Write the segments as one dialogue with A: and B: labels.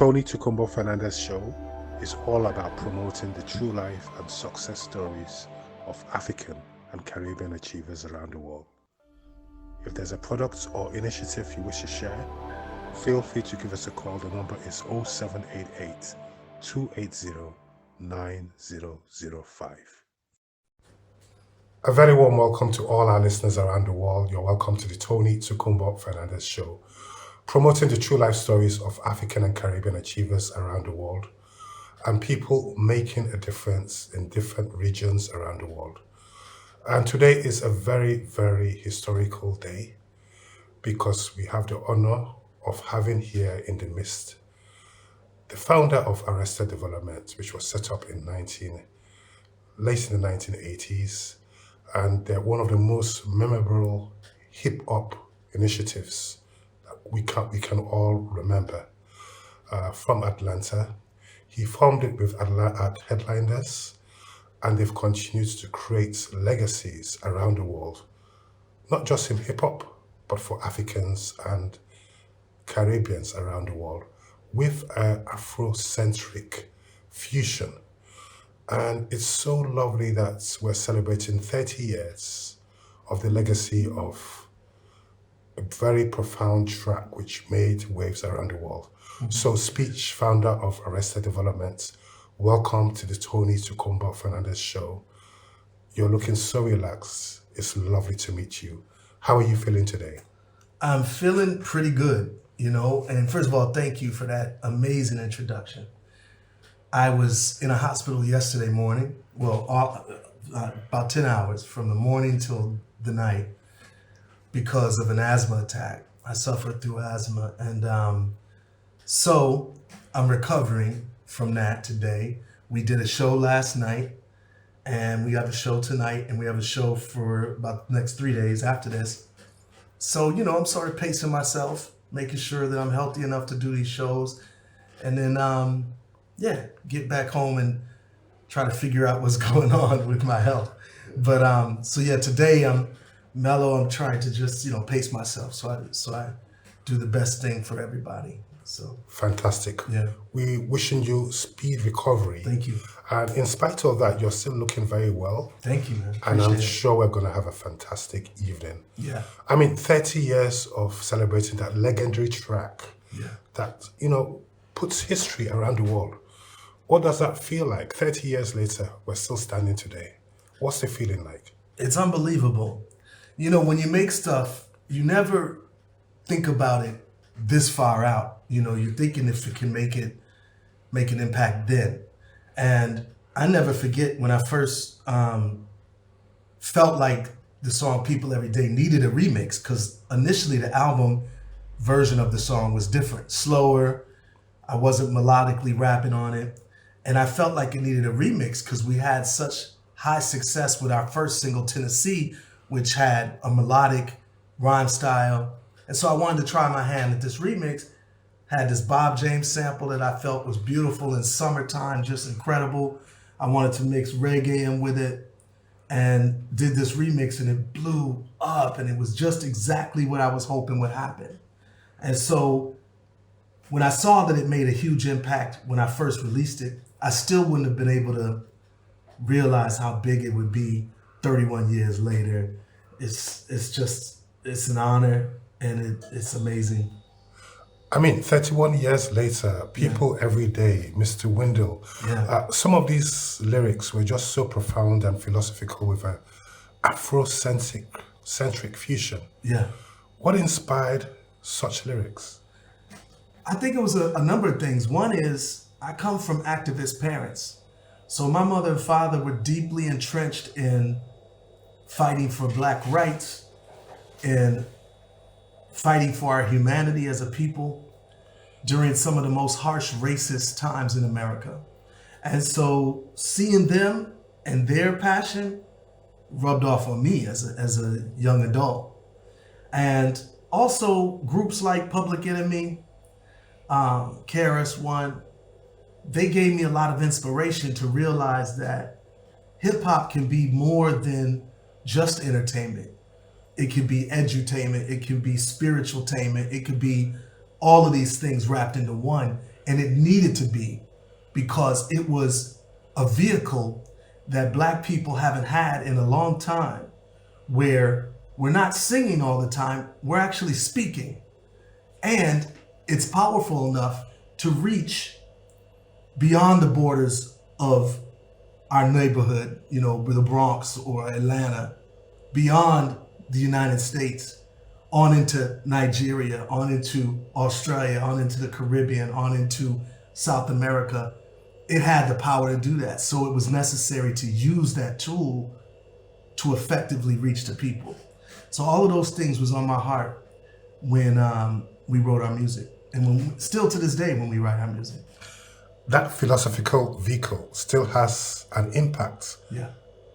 A: Tony Tokunbo Fernandez show is all about promoting the true life and success stories of African and Caribbean achievers around the world. If there's a product or initiative you wish to share, feel free to give us a call. The number is 0788 280 9005. A very warm welcome to all our listeners around the world. You're welcome to the Tony Tokunbo Fernandez show, promoting the true life stories of African and Caribbean achievers around the world and people making a difference in different regions around the world. And today is a very, very historical day because we have the honor of having here in the midst the founder of Arrested Development, which was set up in late in the 1980s, and they're one of the most memorable hip-hop initiatives that we can all remember. From Atlanta, he formed it with headliners, and they've continued to create legacies around the world, not just in hip-hop, but for Africans and Caribbeans around the world, with an Afrocentric fusion. And it's so lovely that we're celebrating 30 years of the legacy of a very profound track which made waves around the world. So Speech, founder of Arrested Development, welcome to the Tony Tokunbo Fernandez show. You're looking so relaxed. It's lovely to meet you. How are you feeling today?
B: I'm feeling pretty good, and first of all, thank you for that amazing introduction. I was in a hospital yesterday morning, about 10 hours from the morning till the night because of an asthma attack. I suffered through asthma, and so I'm recovering from that today. We did a show last night, and we have a show tonight, and we have a show for about the next 3 days after this. So, I'm sort of pacing myself, making sure that I'm healthy enough to do these shows, and then, get back home and try to figure out what's going on with my health. But, today I'm mellow. I'm trying to just, pace myself so I do the best thing for everybody. So
A: fantastic.
B: Yeah.
A: We wishing you speed recovery.
B: Thank you.
A: And in spite of that, you're still looking very well.
B: Thank you, man.
A: And I'm
B: Appreciate it.
A: sure we're going to have a fantastic evening.
B: Yeah.
A: 30 years of celebrating that legendary track that, puts history around the world. What does that feel like? 30 years later, we're still standing today. What's the feeling like?
B: It's unbelievable. When you make stuff, you never think about it this far out. You're thinking if it can make an impact then. And I never forget when I first felt like the song People Every Day needed a remix, because initially the album version of the song was different, slower. I wasn't melodically rapping on it. And I felt like it needed a remix because we had such high success with our first single, Tennessee, which had a melodic rhyme style. And so I wanted to try my hand at this remix. Had this Bob James sample that I felt was beautiful in summertime, just incredible. I wanted to mix reggae in with it and did this remix, and it blew up, and it was just exactly what I was hoping would happen. And so when I saw that it made a huge impact when I first released it, I still wouldn't have been able to realize how big it would be 31 years later. It's an honor, and it's amazing.
A: 31 years later, People Every Day, Mr. Wendell.
B: Yeah.
A: Some of these lyrics were just so profound and philosophical with an Afrocentric fusion.
B: Yeah.
A: What inspired such lyrics?
B: I think it was a number of things. One is I come from activist parents. So my mother and father were deeply entrenched in fighting for Black rights and fighting for our humanity as a people during some of the most harsh racist times in America. And so seeing them and their passion rubbed off on me as a young adult. And also groups like Public Enemy, KRS-One, they gave me a lot of inspiration to realize that hip hop can be more than just entertainment. It could be edutainment, it could be spiritualtainment, it could be all of these things wrapped into one. And it needed to be, because it was a vehicle that Black people haven't had in a long time, where we're not singing all the time, we're actually speaking. And it's powerful enough to reach beyond the borders of our neighborhood, you know, the Bronx or Atlanta, beyond the United States, on into Nigeria, on into Australia, on into the Caribbean, on into South America. It had the power to do that. So it was necessary to use that tool to effectively reach the people. So all of those things was on my heart when we wrote our music, and still to this day when we write our music.
A: That philosophical vehicle still has an impact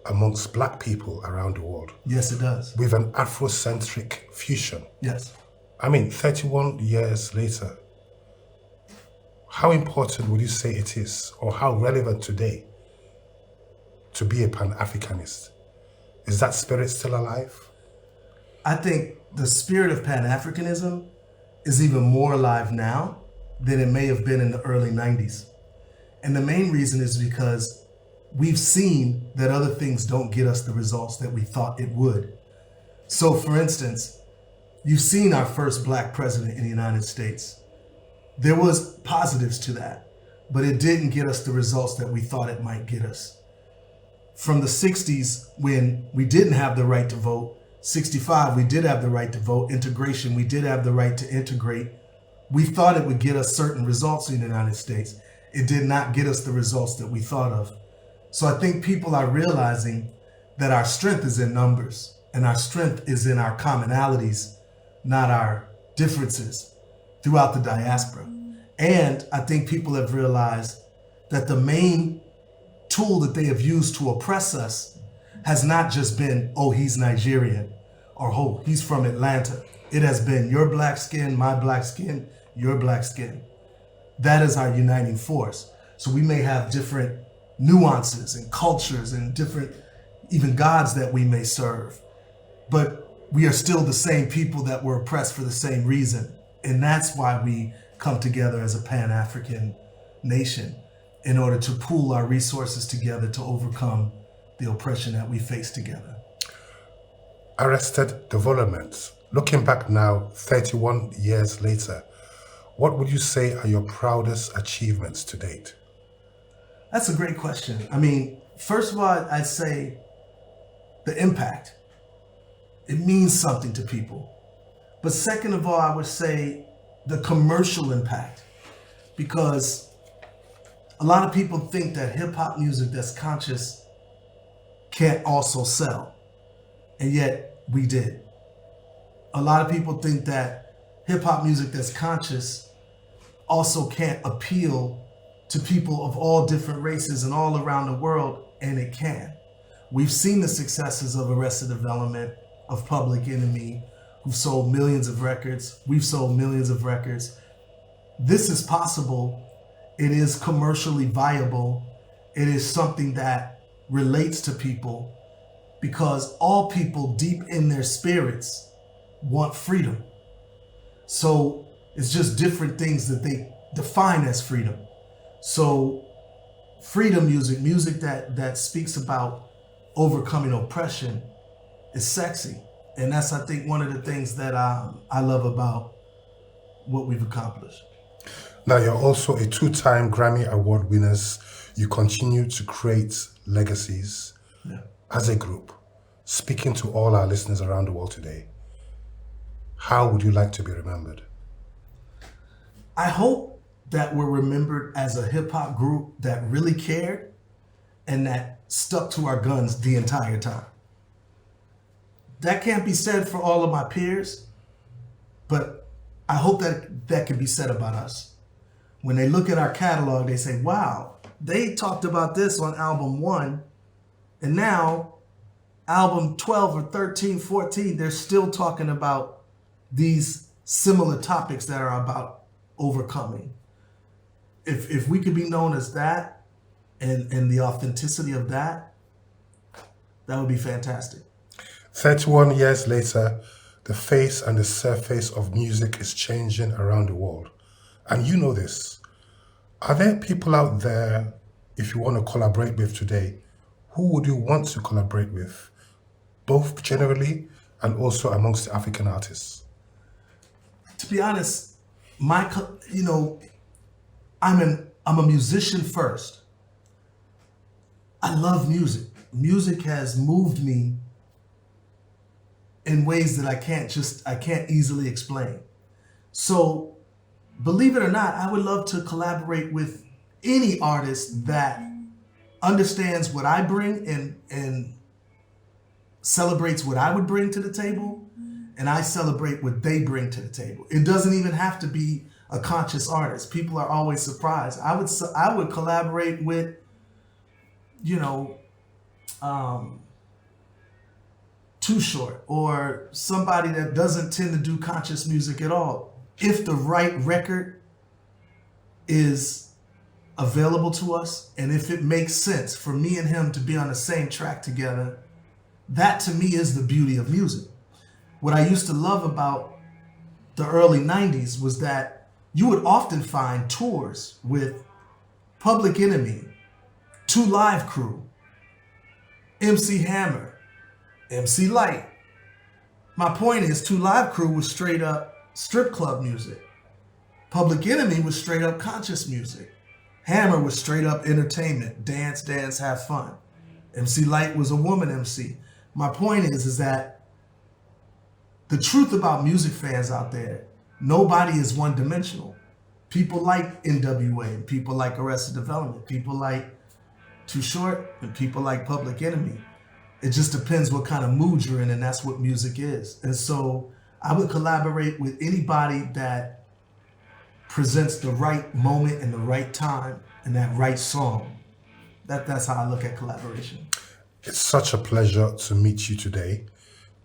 A: amongst Black people around the world.
B: Yes, it does.
A: With an Afrocentric fusion.
B: Yes.
A: I mean, 31 years later, how important would you say it is, or how relevant today, to be a pan-Africanist? Is that spirit still alive?
B: I think the spirit of pan-Africanism is even more alive now than it may have been in the early 90s. And the main reason is because we've seen that other things don't get us the results that we thought it would. So for instance, you've seen our first Black president in the United States. There was positives to that, but it didn't get us the results that we thought it might get us. From the 60s, when we didn't have the right to vote, 65, we did have the right to vote, integration, we did have the right to integrate. We thought it would get us certain results in the United States. It did not get us the results that we thought of. So I think people are realizing that our strength is in numbers, and our strength is in our commonalities, not our differences throughout the diaspora. And I think people have realized that the main tool that they have used to oppress us has not just been, oh, he's Nigerian, or oh, he's from Atlanta. It has been your Black skin, my Black skin, your Black skin. That is our uniting force. So we may have different nuances and cultures and different even gods that we may serve, but we are still the same people that were oppressed for the same reason. And that's why we come together as a Pan-African nation, in order to pool our resources together to overcome the oppression that we face together.
A: Arrested Development. Looking back now, 31 years later, what would you say are your proudest achievements to date?
B: That's a great question. I mean, first of all, I'd say the impact. It means something to people. But second of all, I would say the commercial impact, because a lot of people think that hip hop music that's conscious can't also sell. And yet we did. A lot of people think that hip hop music that's conscious also can't appeal to people of all different races and all around the world, and it can. We've seen the successes of Arrested Development, of Public Enemy, who've sold millions of records. We've sold millions of records. This is possible. It is commercially viable. It is something that relates to people, because all people deep in their spirits want freedom. So it's just different things that they define as freedom. So freedom music, music that speaks about overcoming oppression, is sexy. And that's, I think, one of the things that I love about what we've accomplished.
A: Now, you're also a 2-time Grammy Award winner. You continue to create legacies as a group. Speaking to all our listeners around the world today, how would you like to be remembered?
B: I hope that we're remembered as a hip hop group that really cared and that stuck to our guns the entire time. That can't be said for all of my peers, but I hope that can be said about us. When they look at our catalog, they say, wow, they talked about this on album 1, and now album 12 or 13, 14, they're still talking about these similar topics that are about overcoming. If we could be known as that, and the authenticity of that, that would be fantastic.
A: 31 years later, the face and the surface of music is changing around the world. And you know this. Are there people out there, if you want to collaborate with today, who would you want to collaborate with, both generally and also amongst the African artists?
B: To be honest, I'm a musician first. I love music. Music has moved me in ways that I can't easily explain. So, believe it or not, I would love to collaborate with any artist that understands what I bring and celebrates what I would bring to the table, and I celebrate what they bring to the table. It doesn't even have to be a conscious artist. People are always surprised. I would collaborate with, Too Short, or somebody that doesn't tend to do conscious music at all. If the right record is available to us, and if it makes sense for me and him to be on the same track together, that to me is the beauty of music. What I used to love about the early 90s was that you would often find tours with Public Enemy, 2 Live Crew, MC Hammer, MC Light. My point is, 2 Live Crew was straight up strip club music. Public Enemy was straight up conscious music. Hammer was straight up entertainment, dance, have fun. MC Light was a woman MC. My point is that the truth about music fans out there, nobody is one-dimensional. People like NWA, and people like Arrested Development, people like Too Short, and people like Public Enemy. It just depends what kind of mood you're in, and that's what music is. And so I would collaborate with anybody that presents the right moment and the right time and that right song. That's how I look at collaboration.
A: It's such a pleasure to meet you today.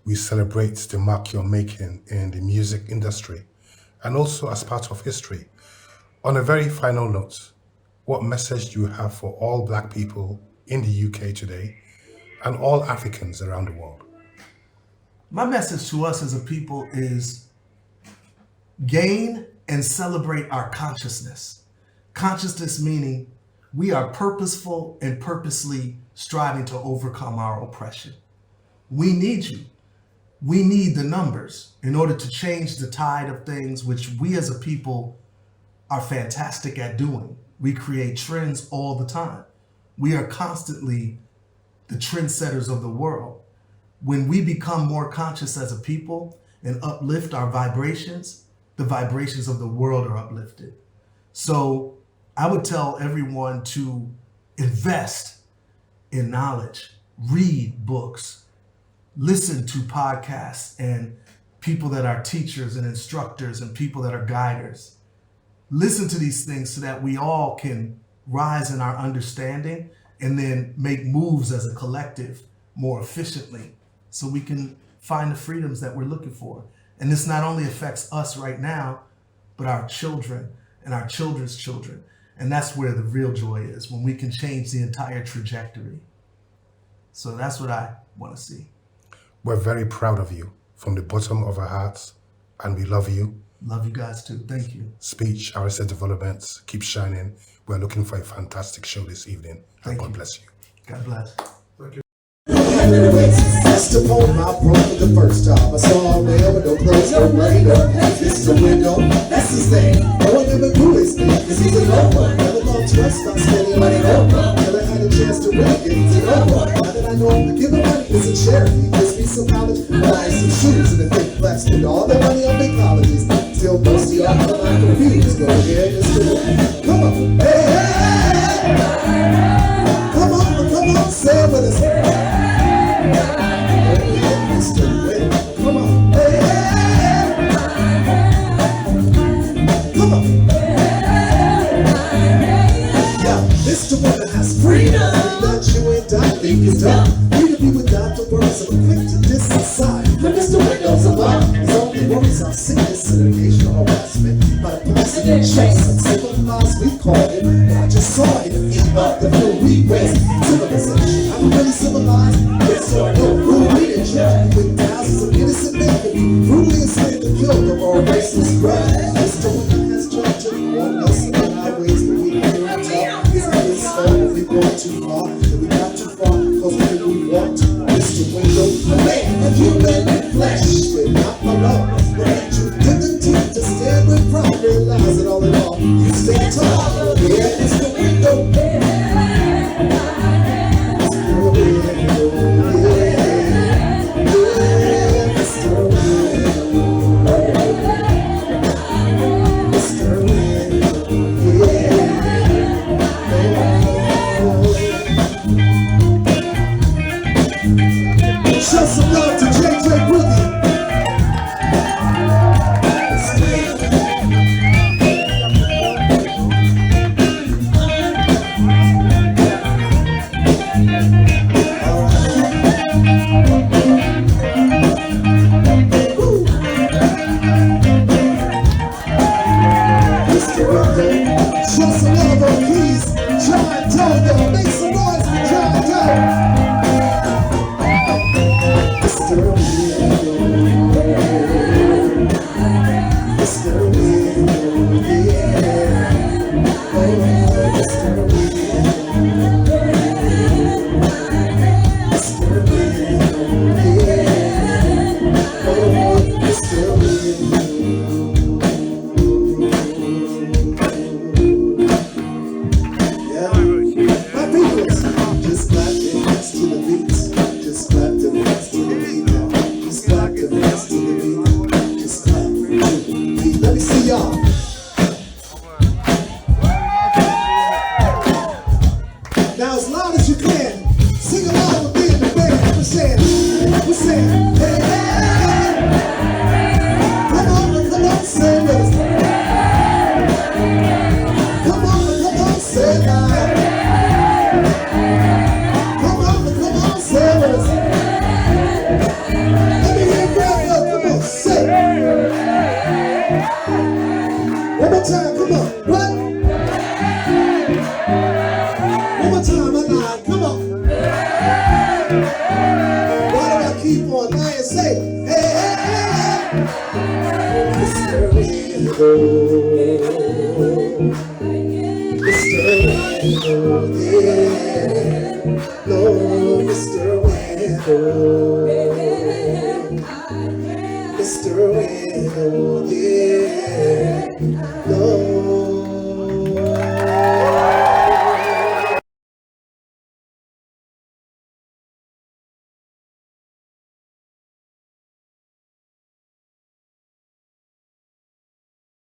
A: We celebrate the mark you're making in the music industry and also as part of history. On a very final note, what message do you have for all Black people in the UK today and all Africans around the world?
B: My message to us as a people is gain and celebrate our consciousness. Consciousness meaning we are purposeful and purposely striving to overcome our oppression. We need you. We need the numbers in order to change the tide of things, which we as a people are fantastic at doing. We create trends all the time. We are constantly the trendsetters of the world. When we become more conscious as a people and uplift our vibrations, the vibrations of the world are uplifted. So I would tell everyone to invest in knowledge, read books, listen to podcasts and people that are teachers and instructors and people that are guiders. Listen to these things so that we all can rise in our understanding and then make moves as a collective more efficiently so we can find the freedoms that we're looking for. And this not only affects us right now, but our children and our children's children. And that's where the real joy is, when we can change the entire trajectory. So that's what I want to see.
A: We're very proud of you from the bottom of our hearts, and we love you.
B: Love you guys too. Thank you.
A: Speech, Arrested Development, keep shining. We're looking for a fantastic show this evening. And God bless you.
B: God bless.
A: Thank you.
C: Just upon my front for the first time. I saw a man with no clothes, no radar. This is a window, that's his name. No one ever knew his name, cause he's a no one. Never thought twice about spending money, no one. Never had a chance to really get to no one. Now that I know giving money is a charity, gives me some knowledge, buying some shoes, and the fake blacks spend all their money on big colleges. Still most of y'all come out confused. Go ahead, let's do it. Come on, hey, hey, hey. Come on, say it with us. Come on, hey, hey. Come on. Yeah, this the one that has freedom. That you and I think is dumb. Free to be without the worries of a quick to decide. But Mr. Windows above. His only worries are sickness and occasional harassment. By the police in your chase, and civilized we call it. But I just saw it eat up the full we-west civilization. I'm really civilized, yes, so I know who we did judge. With thousands of innocent men could be brutally enslaved and killed of our racist grudge. This the one that has tried to warn us about our ways, but we want. Mr. Window, a man of human flesh, but not alone. But that you didn't teach to stand with pride, realize it all in all. You stay tall, yeah, Mr. Window. Show some love to JJ Boogie. Show some love on keys. John Doe, yo, make some noise for John Doe. Mr. Window, Mr. Window, yeah. Oh, Mr. Window, Mr. Window, yeah. Oh, Mr. Window. Just clap your hands to the beat. Just clap your hands to the beat. Just clap your hands to the beat. Just clap to the beat. Let me see y'all. Now as loud as you can, sing along with me in the band. We're saying, hey, hey, hey. Come on, say this. Come on, say that. Let me hear crowd go, come on, say. One more time, come on, what? One more time, I'm lying, come on. Why do I keep on lying? Say, hey, hey, hey. Mr. Window, Mr. Window, yeah. No, Mr. Mr. Window, yeah. No.